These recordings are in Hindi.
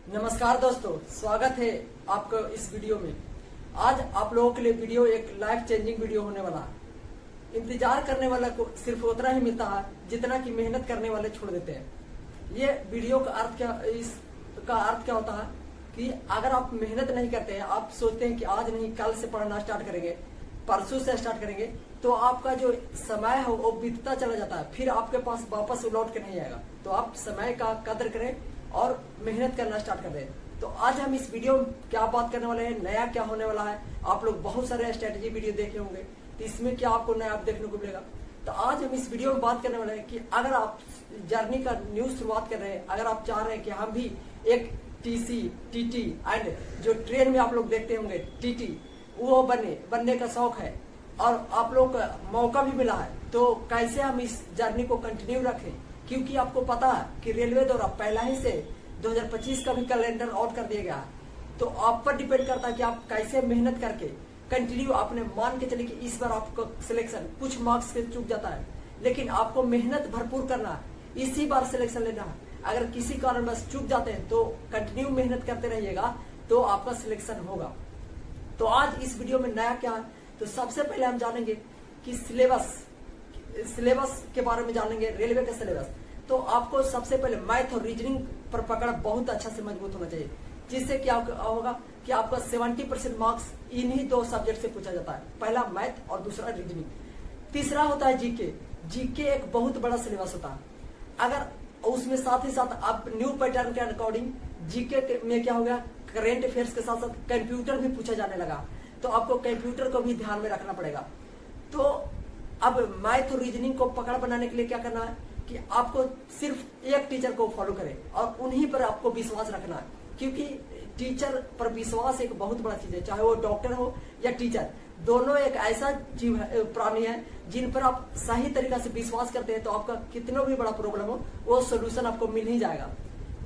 नमस्कार दोस्तों, स्वागत है आपको इस वीडियो में। आज आप लोगों के लिए वीडियो एक लाइफ चेंजिंग वीडियो होने वाला है। इंतजार करने वाला को सिर्फ उतना ही मिलता है जितना कि मेहनत करने वाले छोड़ देते हैं। ये वीडियो का अर्थ क्या, इसका अर्थ क्या होता है कि अगर आप मेहनत नहीं करते हैं, आप सोचते हैं कि आज नहीं कल से पढ़ना स्टार्ट करेंगे, परसों से स्टार्ट करेंगे, तो आपका जो समय है वो बीतता चला जाता है, फिर आपके पास वापस लौट के नहीं आएगा। तो आप समय का कदर करें और मेहनत करना स्टार्ट कर दें। तो आज हम इस वीडियो में क्या बात करने वाले हैं, नया क्या होने वाला है। आप लोग बहुत सारे स्ट्रेटेजी वीडियो देखे होंगे, तो इसमें क्या आपको नया देखने को मिलेगा। तो आज हम इस वीडियो में बात करने वाले हैं कि अगर आप जर्नी का न्यू शुरुआत कर रहे हैं, अगर आप चाह रहे हैं कि हम भी एक टीसी, टीटी एंड जो ट्रेन में आप लोग देखते होंगे टीटी, वो बनने का शौक है और आप लोग को मौका भी मिला है, तो कैसे हम इस जर्नी को कंटिन्यू रखें। क्योंकि आपको पता है कि रेलवे द्वारा पहला ही से 2025 का भी कैलेंडर आउट कर दिया गया है। तो आप पर डिपेंड करता है कि आप कैसे मेहनत करके कंटिन्यू आपने मान के चले कि इस बार आपका सिलेक्शन कुछ मार्क्स से चूक जाता है, लेकिन आपको मेहनत भरपूर करना है, इसी बार सिलेक्शन लेना है। अगर किसी कारण बस चूक जाते हैं तो कंटिन्यू मेहनत करते रहिएगा तो आपका सिलेक्शन होगा। तो आज इस वीडियो में नया क्या है, तो सबसे पहले हम जानेंगे कि सिलेबस के बारे में जानेंगे, रेलवे का सिलेबस। तो आपको सबसे पहले मैथ और रीजनिंग पर पकड़ बहुत अच्छा से मजबूत होना चाहिए, जिससे क्या होगा कि आपका 70% मार्क्स इन्हीं दो सब्जेक्ट से पूछा जाता है, पहला मैथ और दूसरा रीजनिंग। तीसरा होता है जीके। जीके एक बहुत बड़ा सिलेबस होता है। अगर उसमें साथ ही साथ आप न्यू पैटर्न के अकॉर्डिंग जीके में क्या हो गया, करेंट अफेयर्स के साथ साथ कंप्यूटर भी पूछा जाने लगा, तो आपको कंप्यूटर को भी ध्यान में रखना पड़ेगा। तो अब मैथ और रीजनिंग को पकड़ बनाने के लिए क्या करना है कि आपको सिर्फ एक टीचर को फॉलो करें और उन्हीं पर आपको विश्वास रखना है। क्योंकि टीचर पर विश्वास एक बहुत बड़ा चीज है, चाहे वो डॉक्टर हो या टीचर, दोनों एक ऐसा जीव प्राणी है जिन पर आप सही तरीका से विश्वास करते हैं तो आपका कितना भी बड़ा प्रॉब्लम हो वो सोल्यूशन आपको मिल ही जाएगा।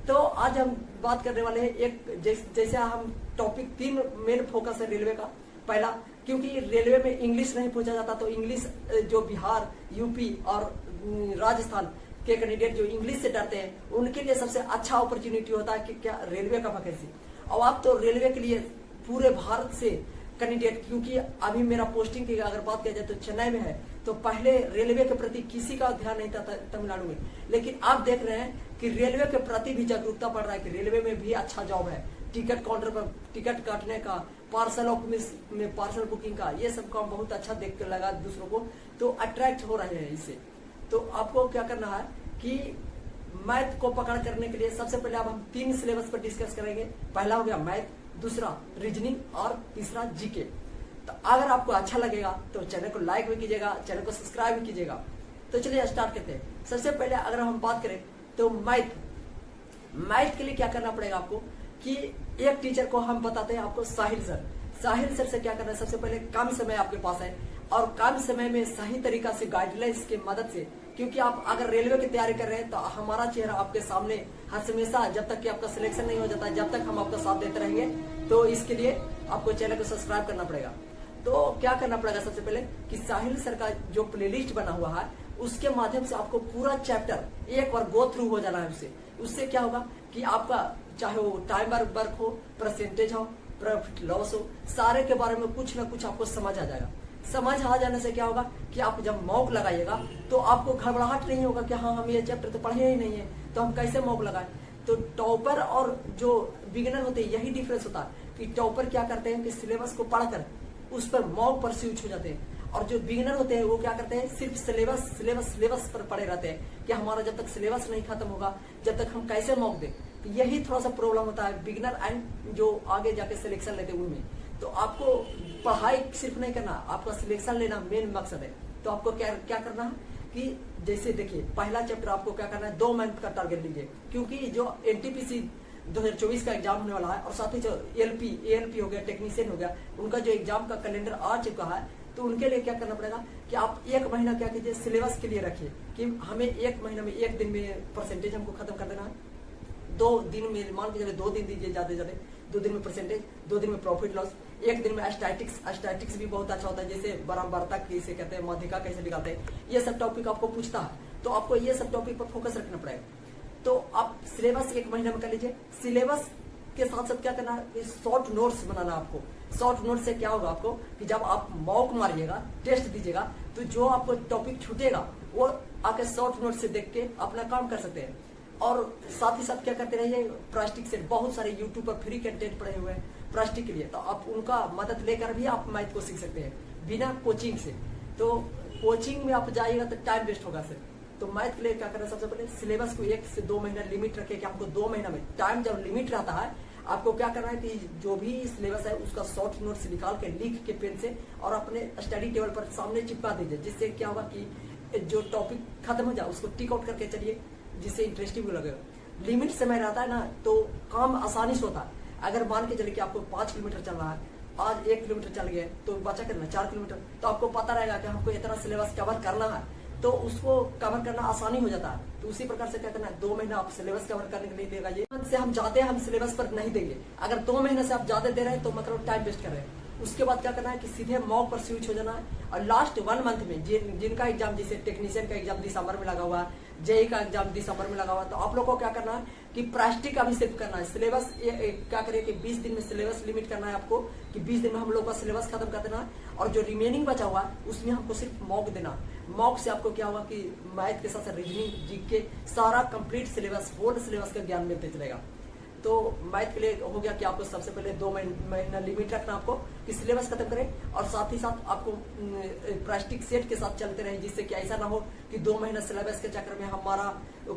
तो आज हम बात करने वाले हैं एक जैसे हम टॉपिक 3 मेन फोकस है रेलवे का। पहला, क्योंकि रेलवे में इंग्लिश नहीं पूछा जाता, तो इंग्लिश जो बिहार, यूपी और राजस्थान के कैंडिडेट जो इंग्लिश से डरते हैं उनके लिए सबसे अच्छा अपॉर्चुनिटी होता है कि क्या रेलवे का वैकेंसी। और आप तो रेलवे के लिए पूरे भारत से कैंडिडेट, क्योंकि अभी मेरा पोस्टिंग की अगर बात किया जाए तो चेन्नई में है, तो पहले रेलवे के प्रति किसी का ध्यान नहीं था तमिलनाडु में, लेकिन आप देख रहे हैं कि रेलवे के प्रति भी जागरूकता बढ़ रहा है कि रेलवे में भी अच्छा जॉब है। टिकट काउंटर पर टिकट काटने का, पार्सल ऑफिस में पार्सल बुकिंग का, ये सब काम बहुत अच्छा देख कर लगा दूसरों को, तो अट्रैक्ट हो रहे हैं इससे। तो आपको क्या करना है कि मैथ को पकड़ करने के लिए सबसे पहले अब हम 3 सिलेबस पर डिस्कस करेंगे। पहला हो गया मैथ, दूसरा रीजनिंग और तीसरा जीके। तो अगर आपको अच्छा लगेगा तो चैनल को लाइक भी कीजिएगा, चैनल को सब्सक्राइब भी कीजिएगा। तो चलिए स्टार्ट करते हैं। सबसे पहले अगर हम बात करें तो मैथ के लिए क्या करना पड़ेगा आपको कि एक टीचर को हम बताते हैं आपको, साहिल सर से क्या करना है। सबसे पहले कम समय आपके पास है और कम समय में सही तरीका से गाइडलाइंस की मदद से, क्योंकि आप अगर रेलवे की तैयारी कर रहे हैं तो हमारा चेहरा आपके सामने हर हमेशा, जब तक कि आपका सिलेक्शन नहीं हो जाता, जब तक हम आपका साथ देते रहेंगे। तो इसके लिए आपको चैनल को सब्सक्राइब करना पड़ेगा। तो क्या करना पड़ेगा सबसे पहले कि साहिल सर का जो प्लेलिस्ट बना हुआ है उसके माध्यम से आपको पूरा चैप्टर एक बार गो थ्रू हो जाना है। उससे क्या होगा कि आपका चाहे वो टाइम वर्क हो, परसेंटेज हो, प्रॉफिट लॉस हो, सारे के बारे में कुछ ना कुछ आपको समझ आ जाएगा। समझ आ जाने से क्या होगा कि आप जब मॉक लगाइएगा तो आपको घबराहट नहीं होगा कि हाँ हम ये चैप्टर तो पढ़े ही नहीं है तो हम कैसे मॉक लगाए। तो टॉपर और जो बिगिनर होते हैं यही डिफरेंस होता है कि टॉपर क्या करते हैं कि सिलेबस को पढ़कर उस पर मॉक पर स्विच हो जाते हैं, और जो बिगिनर होते हैं वो क्या करते हैं, सिर्फ सिलेबस पर पड़े रहते हैं कि हमारा जब तक सिलेबस नहीं खत्म होगा जब तक हम कैसे मॉक दें। तो यही थोड़ा सा प्रॉब्लम होता है बिगिनर एंड जो आगे जाके सिलेक्शन लेते हैं उनमें। तो आपको पढ़ाई सिर्फ नहीं करना, आपका सिलेक्शन लेना मेन मकसद है। तो आपको क्या करना है कि जैसे देखिए पहला चैप्टर आपको क्या करना है, 2 मंथ का टारगेट लीजिए, क्योंकि जो एनटीपीसी 2024 का एग्जाम होने वाला है और साथ ही जो एएलपी हो गया, टेक्नीशियन हो गया, उनका जो एग्जाम का कैलेंडर आ चुका है, तो उनके लिए क्या करना पड़ेगा कि आप 1 महीना क्या कीजिए, सिलेबस के लिए रखिए कि हमें 1 महीना में 1 दिन में परसेंटेज हमको खत्म कर देना है। 2 दिन में मान के चले 2 दिन दीजिए ज्यादा 2 दिन में परसेंटेज, 2 दिन में प्रॉफिट लॉस, 1 दिन में स्टैटिक्स भी बहुत अच्छा होता है, जैसे बराबरता कैसे कहते हैं, माध्यिका कैसे निकालते हैं, ये सब टॉपिक आपको पूछता है। तो आपको ये सब टॉपिक पर फोकस रखना पड़ेगा। तो आप सिलेबस 1 महीने में कर लीजिए। सिलेबस के साथ साथ क्या करना है, शॉर्ट नोट्स बनाना आपको। शॉर्ट नोट से क्या होगा आपको कि जब आप मॉक मारिएगा, टेस्ट दीजिएगा, तो जो आपको टॉपिक छूटेगा वो आके शॉर्ट नोट से देख के अपना काम कर सकते हैं। और साथ ही साथ क्या करते रहिए, प्लास्टिक से बहुत सारे यूट्यूब पर फ्री कंटेंट पड़े हुए हैं प्लास्टिक के लिए, तो आप उनका मदद लेकर भी आप मैथ को सीख सकते हैं बिना कोचिंग से। तो कोचिंग में आप जाइएगा तो टाइम वेस्ट होगा सर। तो मैथ के लिए क्या करना है, सबसे पहले सिलेबस को 1 से 2 महीना लिमिट रखे कि आपको 2 महीना में टाइम जब लिमिट रहता है, आपको क्या करना है कि जो भी सिलेबस है उसका शॉर्ट नोट से निकाल के लिख के पेन से और अपने स्टडी टेबल पर सामने चिपका दीजिए, जिससे क्या होगा कि जो टॉपिक खत्म हो जाए उसको टिक आउट करके चलिए, जिससे इंटरेस्टिंग लगेगा। लिमिट समय रहता है ना तो काम आसानी से होता है। अगर मान के चलिए कि आपको 5 किलोमीटर चल रहा है, आज 1 किलोमीटर चल गए तो बचा करना 4 किलोमीटर, तो आपको पता रहेगा कि हमको इतना सिलेबस कवर करना है, तो उसको कवर करना आसानी हो जाता है। तो उसी प्रकार से क्या करना है, 2 महीना आप सिलेबस कवर करने के लिए देगा। ये से हम जाते हैं, हम सिलेबस पर नहीं देंगे। अगर 2 महीने से आप ज्यादा दे रहे हैं तो मतलब टाइम वेस्ट कर रहे हैं। उसके बाद क्या करना है कि सीधे मॉक पर स्विच हो जाना है। और लास्ट 1 मंथ में जिनका एग्जाम, जैसे टेक्नीशियन का एग्जाम दिसंबर में लगा हुआ है, जेई का एग्जाम दिसंबर में लगा हुआ है, तो आप लोगों को क्या करना है कि प्रैक्टिस का भी सिर्फ करना है। सिलेबस क्या करिए कि 20 दिन में सिलेबस लिमिट करना है आपको, कि 20 दिन में हम लोग का सिलेबस खत्म कर देना है। और जो रिमेनिंग बचा हुआ है उसमें हमको सिर्फ मॉक देना। मॉक से आपको क्या हुआ कि मैथ के साथ रीजनिंग, जीके, सारा कंप्लीट सिलेबस, होल सिलेबस का ज्ञान मिलते चलेगा। तो मैथ के लिए हो गया कि आपको सबसे पहले 2 महीना लिमिट रखना आपको कि सिलेबस खत्म करें, और साथ ही साथ आपको प्लास्टिक सेट के साथ चलते रहे, जिससे कि ऐसा ना हो कि 2 महीना सिलेबस के चक्कर में हमारा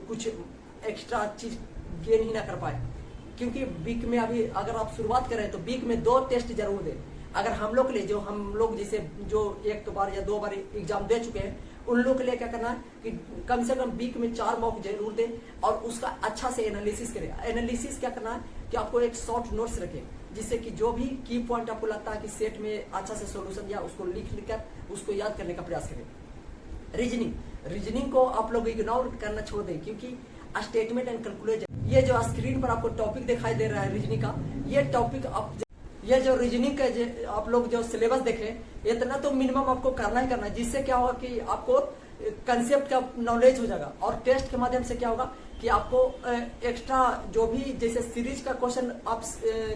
कुछ एक्स्ट्रा चीज गेन ही ना कर पाए। क्योंकि वीक में अभी अगर आप शुरुआत करें तो वीक में 2 टेस्ट जरूर दें। अगर हम लोग के लिए, जो हम लोग जैसे जो 1 बार या 2 बार एग्जाम दे चुके हैं, उन लोग के लिए क्या करना है कि कम से कम वीक में 4 मॉक जरूर दें और उसका अच्छा से एनालिसिस करें। एनालिसिस क्या करना है कि आपको एक शॉर्ट नोट्स रखें, जिससे कि जो भी की पॉइंट आपको लगता है कि सेट में अच्छा से सोल्यूशन दिया, उसको लिख कर उसको याद करने का प्रयास करें। रीजनिंग को आप लोग इग्नोर करना छोड़ दें, क्योंकि स्टेटमेंट एंड कंक्लूजन, ये जो स्क्रीन पर आपको टॉपिक दिखाई दे रहा है रीजनिंग का, ये टॉपिक आप, ये जो रीजनिंग का आप लोग जो सिलेबस देखें, इतना तो मिनिमम आपको करना ही करना है, जिससे क्या होगा कि आपको कंसेप्ट का नॉलेज हो जाएगा। और टेस्ट के माध्यम से क्या होगा कि आपको एक्स्ट्रा जो भी, जैसे सीरीज का क्वेश्चन आप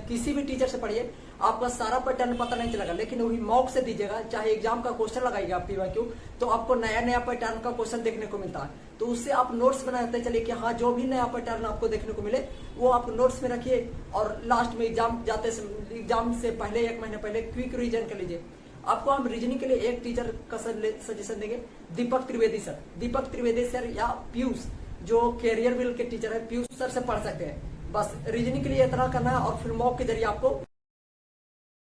किसी भी टीचर से पढ़िए, आपका सारा पैटर्न पता नहीं चलेगा, लेकिन वही मॉक से दीजिएगा, चाहे एग्जाम का क्वेश्चन लगाइएगा आप पीवाईक्यू, तो आपको नया नया पैटर्न का क्वेश्चन देखने को मिलता है। तो उससे आप नोट्स बनाते चलिए कि हाँ, जो भी नया पैटर्न आपको देखने को मिले वो आप नोट्स में रखिए, और लास्ट में एग्जाम से पहले 1 महीने पहले क्विक रिवीजन कर लीजिए। आपको हम रीजनिंग के लिए एक टीचर का सजेशन देंगे, दीपक त्रिवेदी सर या पीयूष, जो कैरियर विल के टीचर है, पीयूष सर से पढ़ सकते हैं। बस रीजनिंग के लिए इतना करना है, और फिर मॉक के जरिए आपको